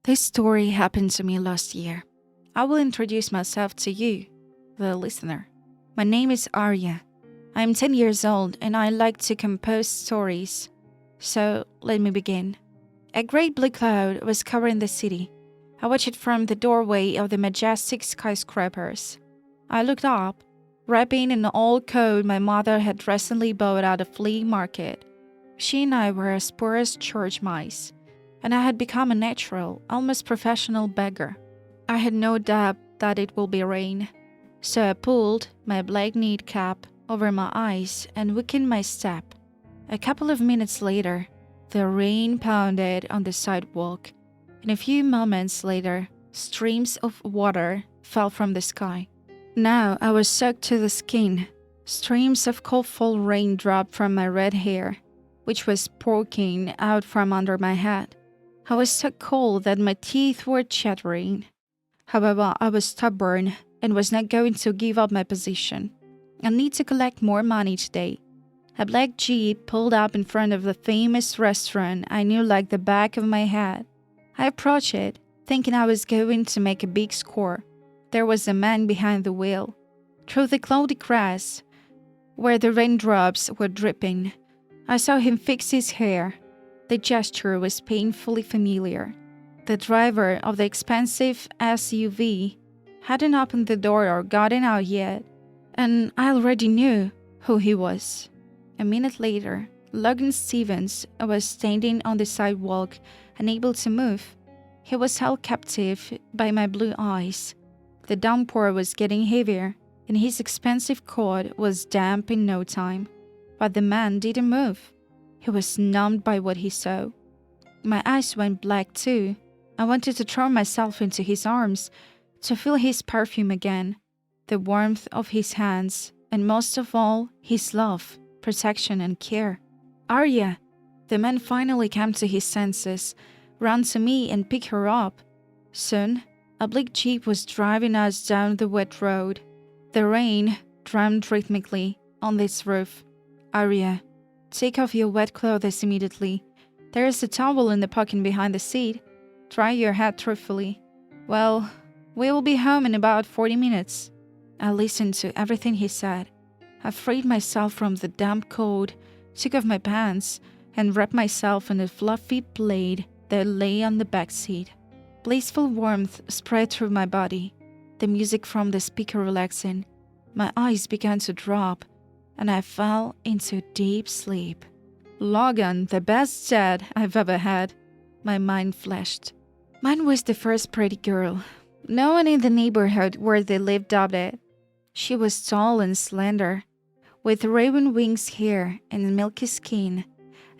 This story happened to me last year. I will introduce myself to you, the listener. My name is Arya. I am 10 years old and I like to compose stories. So let me begin. A great blue cloud was covering the city. I watched it from the doorway of the majestic skyscrapers. I looked up, wrapping in an old coat my mother had recently bought at a flea market. She and I were as poor as church mice, and I had become a natural, almost professional beggar. I had no doubt that it would be rain, so I pulled my black knit cap over my eyes and weakened my step. A couple of minutes later, the rain pounded on the sidewalk, and a few moments later, streams of water fell from the sky. Now I was soaked to the skin. Streams of cold fall rain dropped from my red hair, which was poking out from under my head. I was so cold that my teeth were chattering. However, I was stubborn and was not going to give up my position. I need to collect more money today. A black jeep pulled up in front of the famous restaurant I knew like the back of my head. I approached it, thinking I was going to make a big score. There was a man behind the wheel. Through the cloudy grass, where the raindrops were dripping, I saw him fix his hair. The gesture was painfully familiar. The driver of the expensive SUV hadn't opened the door or gotten out yet, and I already knew who he was. A minute later, Logan Stevens was standing on the sidewalk, unable to move. He was held captive by my blue eyes. The downpour was getting heavier, and his expensive coat was damp in no time. But the man didn't move. He was numbed by what he saw. My eyes went black too. I wanted to throw myself into his arms, to feel his perfume again, the warmth of his hands, and most of all, his love, protection, and care. Arya! The man finally came to his senses, ran to me and picked her up. Soon, a black jeep was driving us down the wet road. The rain drummed rhythmically on its roof. Arya, take off your wet clothes immediately. There is a towel in the pocket behind the seat. Dry your head truthfully. Well, we will be home in about 40 minutes. I listened to everything he said. I freed myself from the damp coat, took off my pants, and wrapped myself in a fluffy plaid that lay on the back seat. Blissful warmth spread through my body, the music from the speaker relaxing. My eyes began to drop, and I fell into deep sleep. Logan, the best dad I've ever had, my mind flashed. Mine was the first pretty girl. No one in the neighborhood where they lived doubted it. She was tall and slender, with raven wings hair and milky skin,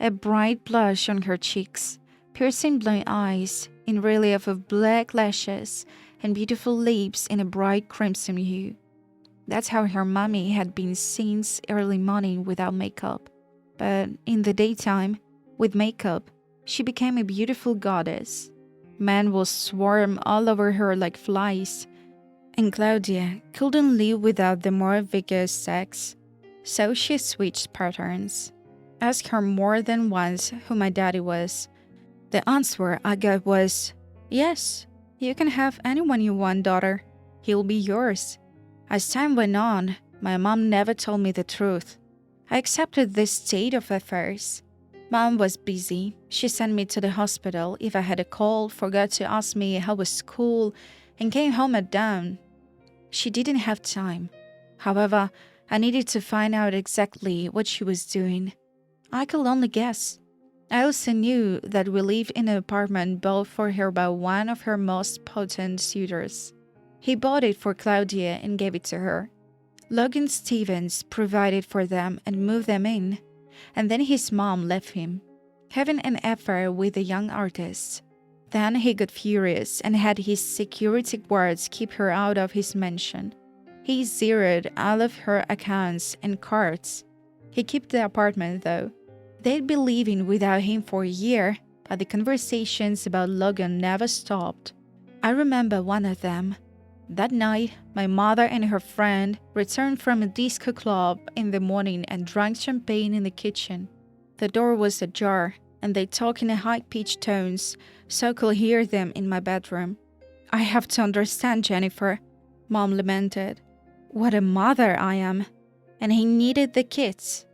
a bright blush on her cheeks, piercing blue eyes in relief of black lashes, and beautiful lips in a bright crimson hue. That's how her mommy had been since early morning without makeup. But in the daytime, with makeup, she became a beautiful goddess. Men will swarm all over her like flies, and Claudia couldn't live without the more vigorous sex. So she switched patterns. Asked her more than once who my daddy was. The answer I got was, yes, you can have anyone you want, daughter. He'll be yours. As time went on, my mom never told me the truth. I accepted this state of affairs. Mom was busy. She sent me to the hospital if I had a cold, forgot to ask me how was school, and came home at dawn. She didn't have time. However, I needed to find out exactly what she was doing. I could only guess. I also knew that we lived in an apartment bought for her by one of her most potent suitors. He bought it for Claudia and gave it to her. Logan Stevens provided for them and moved them in, and then his mom left him, having an affair with a young artist. Then he got furious and had his security guards keep her out of his mansion. He zeroed all of her accounts and cards. He kept the apartment though. They'd be living without him for a year, but the conversations about Logan never stopped. I remember one of them. That night, my mother and her friend returned from a disco club in the morning and drank champagne in the kitchen. The door was ajar, and they talked in high-pitched tones, so could hear them in my bedroom. I have to understand, Jennifer, Mom lamented. What a mother I am. And he needed the kids.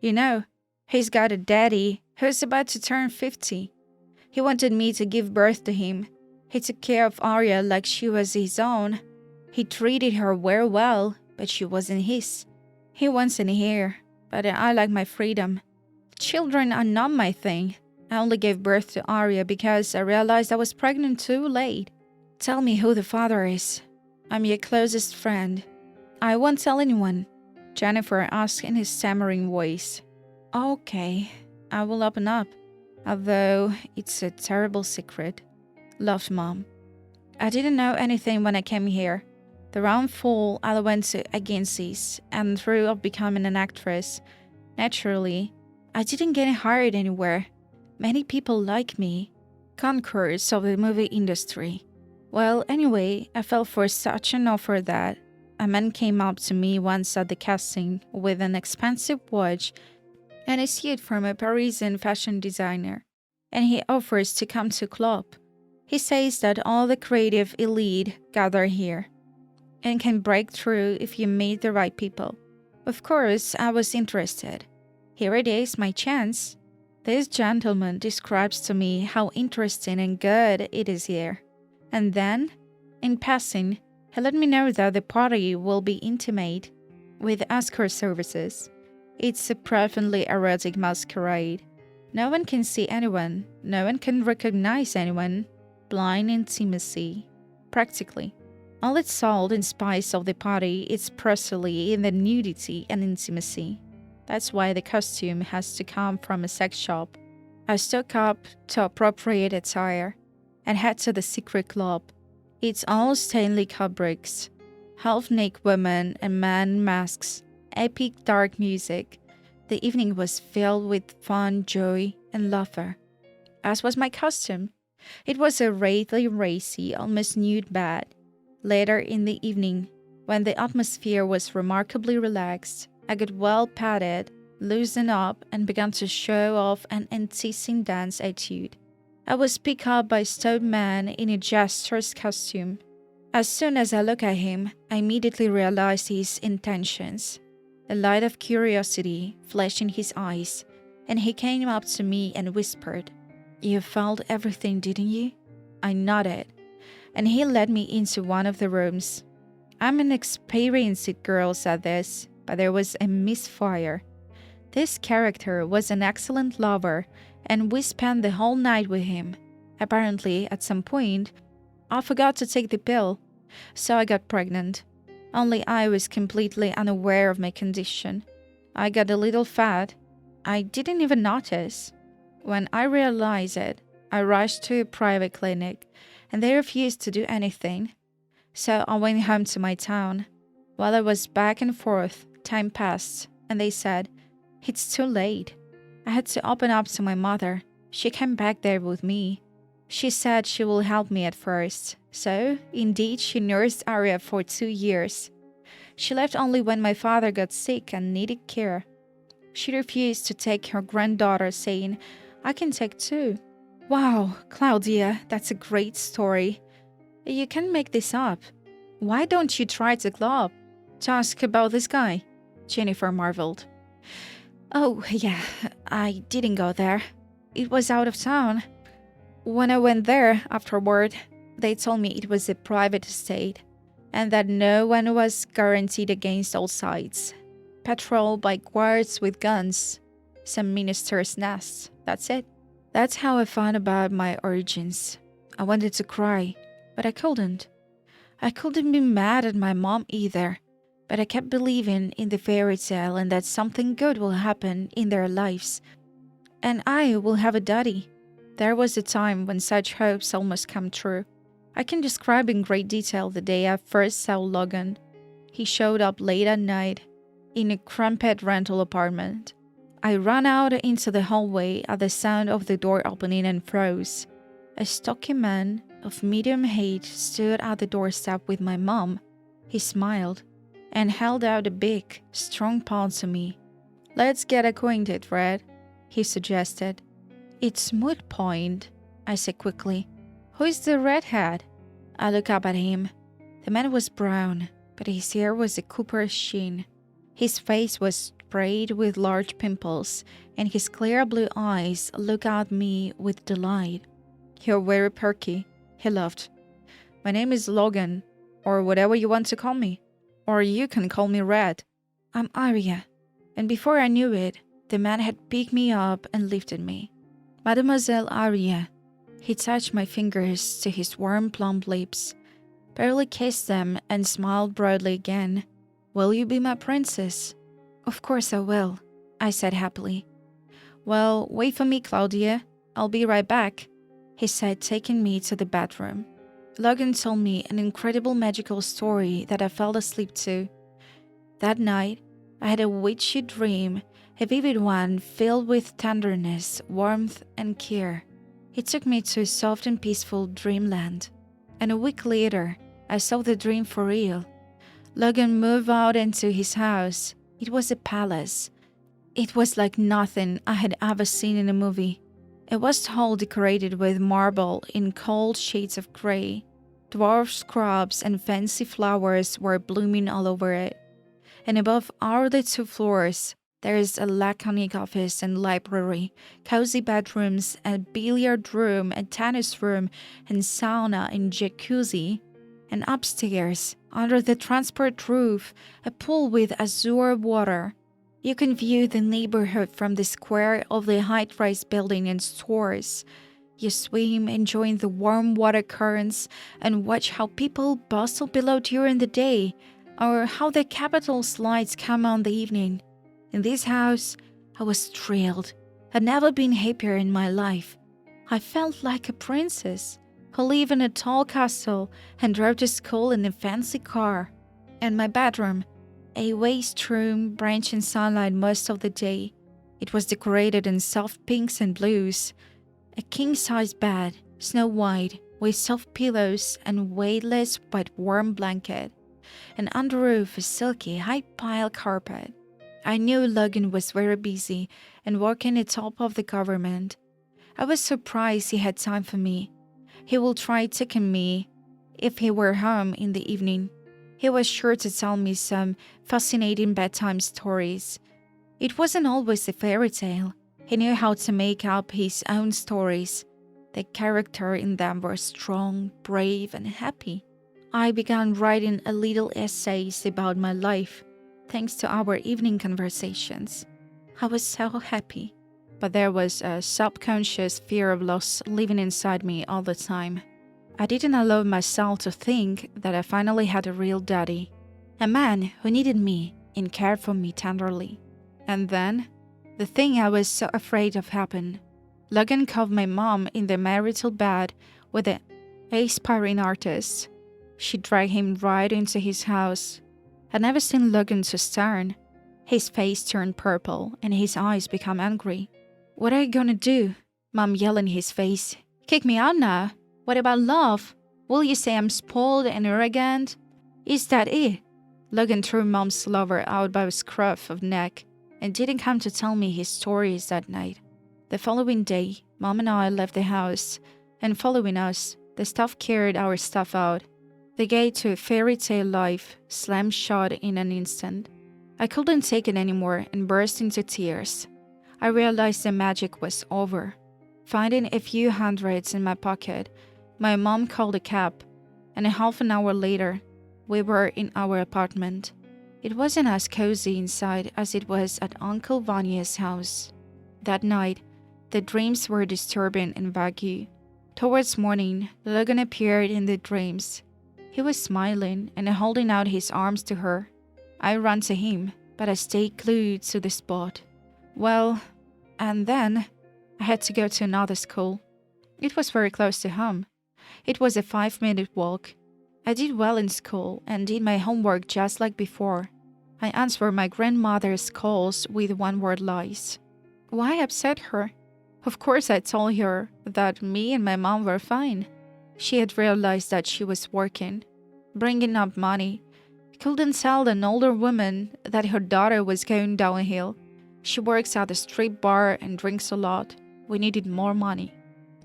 You know, he's got a daddy who's about to turn 50. He wanted me to give birth to him. He took care of Arya like she was his own. He treated her very well, but she wasn't his. He wants an heir, but I like my freedom. Children are not my thing. I only gave birth to Arya because I realized I was pregnant too late. Tell me who the father is. I'm your closest friend. I won't tell anyone, Jennifer asked in his stammering voice. Okay, I will open up, although it's a terrible secret, laughed Mom. I didn't know anything when I came here. The round fall, I went to agencies and through of becoming an actress. Naturally, I didn't get hired anywhere. Many people like me, conquerors of the movie industry. Well, anyway, I fell for such an offer that a man came up to me once at the casting with an expensive watch and a suit from a Parisian fashion designer, and he offers to come to club. He says that all the creative elite gather here and can break through if you meet the right people. Of course, I was interested. Here it is, my chance. This gentleman describes to me how interesting and good it is here. And then, in passing, he let me know that the party will be intimate, with escort services. It's a profoundly erotic masquerade. No one can see anyone, no one can recognize anyone. Blind intimacy, practically. All its salt and spice of the party is precisely in the nudity and intimacy. That's why the costume has to come from a sex shop. I stock up to appropriate attire and head to the secret club. It's all Stanley Kubrick's. Half-naked women and men masks, epic dark music. The evening was filled with fun, joy, and laughter. As was my custom. It was a rather racy, almost nude bed. Later in the evening, when the atmosphere was remarkably relaxed, I got well padded, loosened up, and began to show off an enticing dance etude. I was picked up by a stout man in a jester's costume. As soon as I looked at him, I immediately realized his intentions. A light of curiosity flashed in his eyes, and he came up to me and whispered, "You felt everything, didn't you?" I nodded, and he led me into one of the rooms. I'm an experienced girl at this, but there was a misfire. This character was an excellent lover, and we spent the whole night with him. Apparently, at some point, I forgot to take the pill, so I got pregnant. Only I was completely unaware of my condition. I got a little fat. I didn't even notice. When I realized it, I rushed to a private clinic, and they refused to do anything. So I went home to my town. While I was back and forth, time passed, and they said, "It's too late." I had to open up to my mother. She came back there with me. She said she will help me at first. So, indeed, she nursed Arya for 2 years. She left only when my father got sick and needed care. She refused to take her granddaughter, saying, "I can take 2. Wow, Claudia, that's a great story. You can make this up. Why don't you try to club to ask about this guy?" Jennifer marveled. "Oh, yeah, I didn't go there. It was out of town. When I went there afterward, they told me it was a private estate and that no one was guaranteed against all sides. Patrolled by guards with guns. Some minister's nests. That's it. That's how I found about my origins. I wanted to cry, but I couldn't. I couldn't be mad at my mom either, but I kept believing in the fairy tale and that something good will happen in their lives. And I will have a daddy. There was a time when such hopes almost come true. I can describe in great detail the day I first saw Logan. He showed up late at night in a cramped rental apartment. I ran out into the hallway at the sound of the door opening and froze. A stocky man of medium height stood at the doorstep with my mom. He smiled and held out a big, strong palm to me. "Let's get acquainted, Fred," he suggested. "It's moot point," I said quickly. Who is the redhead? I looked up at him. The man was brown, but his hair was a copper sheen. His face was sprayed with large pimples, and his clear blue eyes looked at me with delight. You're very perky, he laughed. My name is Logan, or whatever you want to call me. Or you can call me Red. I'm Arya. And before I knew it, the man had picked me up and lifted me. Mademoiselle Arya. He touched my fingers to his warm plump lips, barely kissed them, and smiled broadly again. Will you be my princess? Of course I will, I said happily. Well, wait for me, Claudia. I'll be right back, he said, taking me to the bathroom. Logan told me an incredible magical story that I fell asleep to. That night, I had a witchy dream, a vivid one filled with tenderness, warmth, and care. It took me to a soft and peaceful dreamland. And a week later, I saw the dream for real. Logan moved out into his house. It was a palace. It was like nothing I had ever seen in a movie. It was all decorated with marble in cold shades of gray. Dwarf scrubs and fancy flowers were blooming all over it. And above all the 2 floors, there is a laconic office and library, cozy bedrooms, a billiard room, a tennis room, and sauna and jacuzzi. And upstairs, under the transport roof, a pool with azure water. You can view the neighborhood from the square of the high-rise building and stores. You swim, enjoying the warm water currents, and watch how people bustle below during the day, or how the Capitol's lights come on the evening. In this house, I was thrilled. I'd never been happier in my life. I felt like a princess who lived in a tall castle and drove to school in a fancy car. And my bedroom, a waste room, branch in sunlight most of the day. It was decorated in soft pinks and blues. A king-size bed, snow white, with soft pillows and weightless but warm blanket. And under the roof a silky, high-pile carpet. I knew Logan was very busy and working atop of the government. I was surprised he had time for me. He would try taking me if he were home in the evening. He was sure to tell me some fascinating bedtime stories. It wasn't always a fairy tale. He knew how to make up his own stories. The characters in them were strong, brave, and happy. I began writing a little essays about my life, thanks to our evening conversations. I was so happy. But there was a subconscious fear of loss living inside me all the time. I didn't allow myself to think that I finally had a real daddy. A man who needed me and cared for me tenderly. And then, the thing I was so afraid of happened. Logan caught my mom in the marital bed with an aspiring artist. She dragged him right into his house. I'd never seen Logan so stern. His face turned purple and his eyes became angry. What are you gonna do? Mom yelled in his face. Kick me out now? What about love? Will you say I'm spoiled and arrogant? Is that it? Logan threw Mom's lover out by a scruff of neck and didn't come to tell me his stories that night. The following day, Mom and I left the house, and following us, the staff carried our stuff out. The gate to a fairy tale life slammed shut in an instant. I couldn't take it anymore and burst into tears. I realized the magic was over. Finding a few hundreds in my pocket, my mom called a cab, and a half an hour later, we were in our apartment. It wasn't as cozy inside as it was at Uncle Vanya's house. That night, the dreams were disturbing and vague. Towards morning, Logan appeared in the dreams. He was smiling and holding out his arms to her. I ran to him, but I stayed glued to the spot. Well, and then I had to go to another school. It was very close to home. It was a 5-minute walk. I did well in school and did my homework just like before. I answered my grandmother's calls with one-word lies. Why upset her? Of course I told her that me and my mom were fine. She had realized that she was working, bringing up money. Couldn't tell an older woman that her daughter was going downhill. She works at a strip bar and drinks a lot. We needed more money.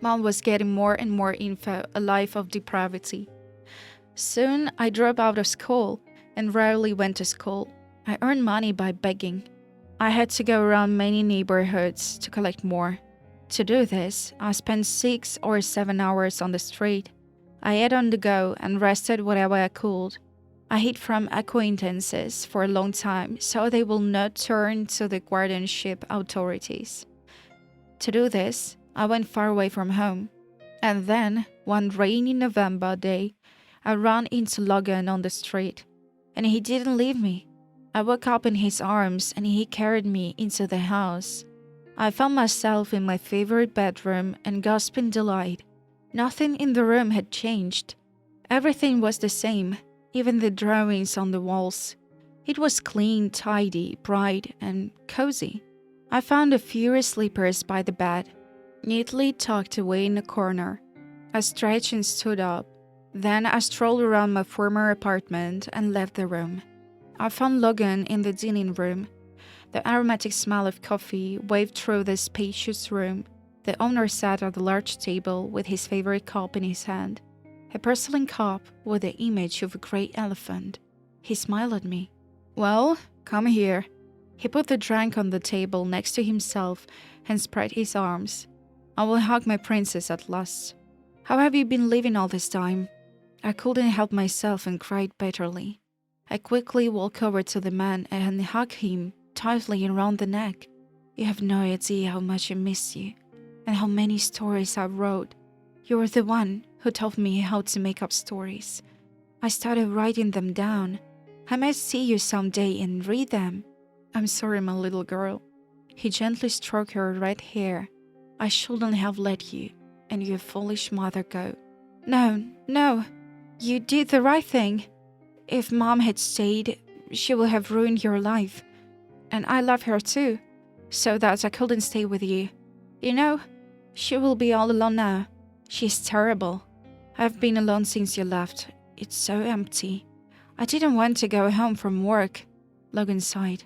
Mom was getting more and more info, a life of depravity. Soon, I dropped out of school and rarely went to school. I earned money by begging. I had to go around many neighborhoods to collect more. To do this, I spent 6 or 7 hours on the street. I ate on the go and rested whatever I could. I hid from acquaintances for a long time so they will not turn to the guardianship authorities. To do this, I went far away from home. And then, one rainy November day, I ran into Logan on the street, and he didn't leave me. I woke up in his arms and he carried me into the house. I found myself in my favorite bedroom and gasped in delight. Nothing in the room had changed. Everything was the same, even the drawings on the walls. It was clean, tidy, bright, and cozy. I found a few slippers by the bed, neatly tucked away in a corner. I stretched and stood up. Then I strolled around my former apartment and left the room. I found Logan in the dining room. The aromatic smell of coffee waved through the spacious room. The owner sat at a large table with his favorite cup in his hand, a porcelain cup with the image of a great elephant. He smiled at me. "Well, come here." He put the drink on the table next to himself and spread his arms. "I will hug my princess at last. How have you been living all this time?" I couldn't help myself and cried bitterly. I quickly walked over to the man and hugged him tightly around the neck. "You have no idea how much I miss you, and how many stories I wrote. You were the one who taught me how to make up stories. I started writing them down. I might see you someday and read them. I'm sorry, my little girl." He gently stroked her red hair. "I shouldn't have let you and your foolish mother go." No, you did the right thing. If Mom had stayed, she would have ruined your life. And I love her too, so that I couldn't stay with you. You know, she will be all alone now. She's terrible. I've been alone since you left. It's so empty. I didn't want to go home from work." Logan sighed.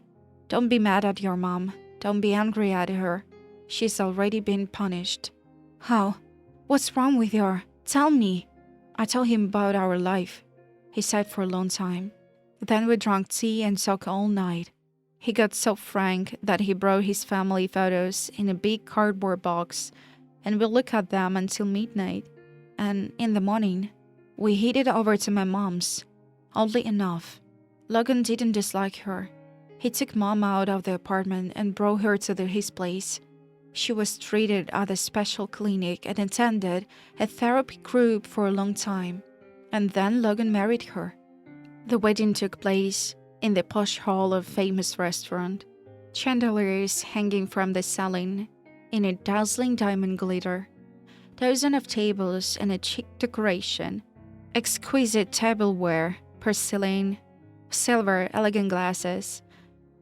"Don't be mad at your mom. Don't be angry at her. She's already been punished." "How? What's wrong with her? Tell me." I told him about our life. He sighed for a long time. Then we drank tea and talked all night. He got so frank that he brought his family photos in a big cardboard box, and we looked at them until midnight. And in the morning, we headed over to my mom's. Oddly enough, Logan didn't dislike her. He took Mom out of the apartment and brought her to his place. She was treated at a special clinic and attended a therapy group for a long time. And then Logan married her. The wedding took place in the posh hall of a famous restaurant. Chandeliers hanging from the ceiling in a dazzling diamond glitter. Dozens of tables and a chic decoration. Exquisite tableware, porcelain, silver, elegant glasses.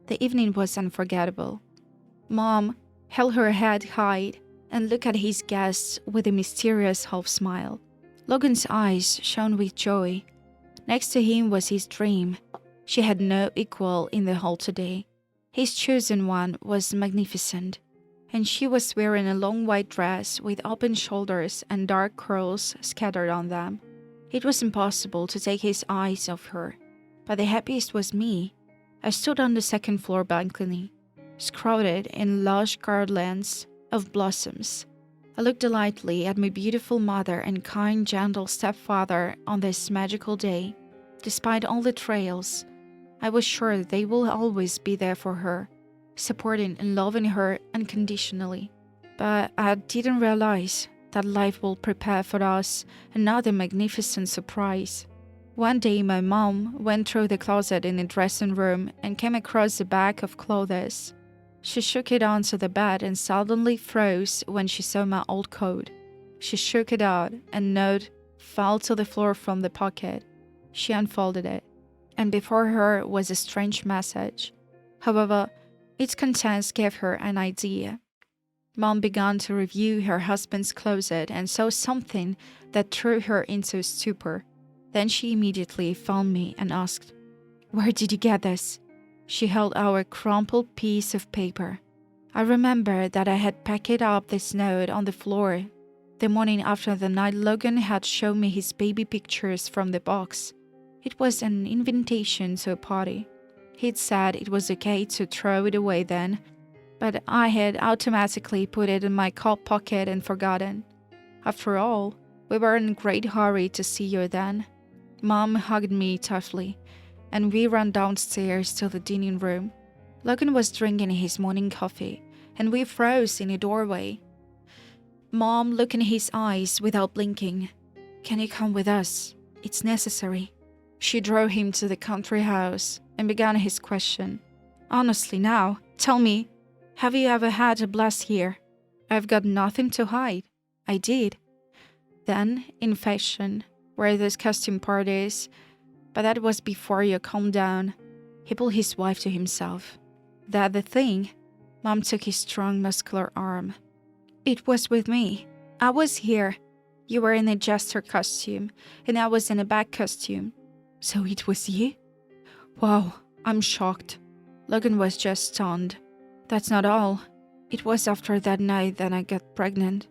The evening was unforgettable. Mom held her head high and looked at his guests with a mysterious half-smile. Logan's eyes shone with joy. Next to him was his dream. She had no equal in the hall today. His chosen one was magnificent, and she was wearing a long white dress with open shoulders and dark curls scattered on them. It was impossible to take his eyes off her, but the happiest was me. I stood on the second-floor balcony, shrouded in lush garlands of blossoms. I looked delightfully at my beautiful mother and kind, gentle stepfather on this magical day. Despite all the trials, I was sure they will always be there for her, supporting and loving her unconditionally. But I didn't realize that life will prepare for us another magnificent surprise. One day my mom went through the closet in the dressing room and came across a bag of clothes. She shook it onto the bed and suddenly froze when she saw my old coat. She shook it out, and a note fell to the floor from the pocket. She unfolded it, and before her was a strange message. However, its contents gave her an idea. Mom began to review her husband's closet and saw something that threw her into a stupor. Then she immediately found me and asked, "Where did you get this?" She held out a crumpled piece of paper. I remember that I had packed up this note on the floor The morning after the night Logan had shown me his baby pictures from the box, it was an invitation to a party. He'd said it was okay to throw it away then, but I had automatically put it in my coat pocket and forgotten. After all, we were in a great hurry to see you then. Mom hugged me toughly, and we ran downstairs to the dining room. Logan was drinking his morning coffee, and we froze in the doorway. Mom looked in his eyes without blinking. "Can you come with us? It's necessary." She drove him to the country house and began his question. "Honestly now, tell me, have you ever had a blast here? I've got nothing to hide. I did." Then, in fashion, were those costume parties, but that was before you calmed down. He pulled his wife to himself. "That the thing?" Mom took his strong, muscular arm. "It was with me. I was here. You were in a jester costume, and I was in a bag costume. So it was you?" "Wow, I'm shocked." Logan was just stunned. "That's not all. It was after that night that I got pregnant."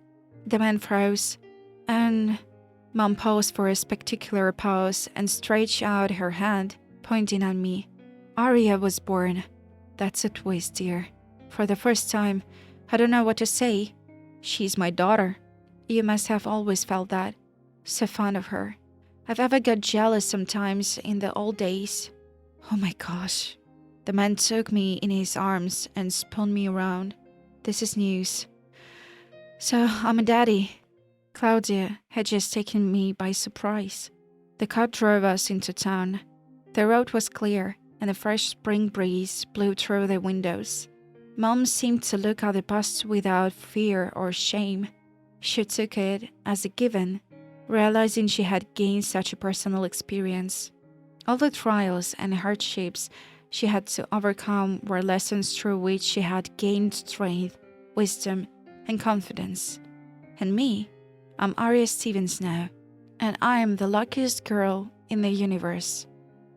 The man froze, and Mom paused for a spectacular pause and stretched out her hand, pointing at me. "Arya was born. That's a twist, dear. For the first time, I don't know what to say. She's my daughter. You must have always felt that. So fond of her. I've ever got jealous sometimes in the old days." "Oh my gosh." The man took me in his arms and spun me around. "This is news. So I'm a daddy." Claudia had just taken me by surprise. The car drove us into town. The road was clear, and a fresh spring breeze blew through the windows. Mom seemed to look at the bus without fear or shame. She took it as a given, realizing she had gained such a personal experience. All the trials and hardships she had to overcome were lessons through which she had gained strength, wisdom, and confidence. And me, I'm Arya Stevens now, and I am the luckiest girl in the universe.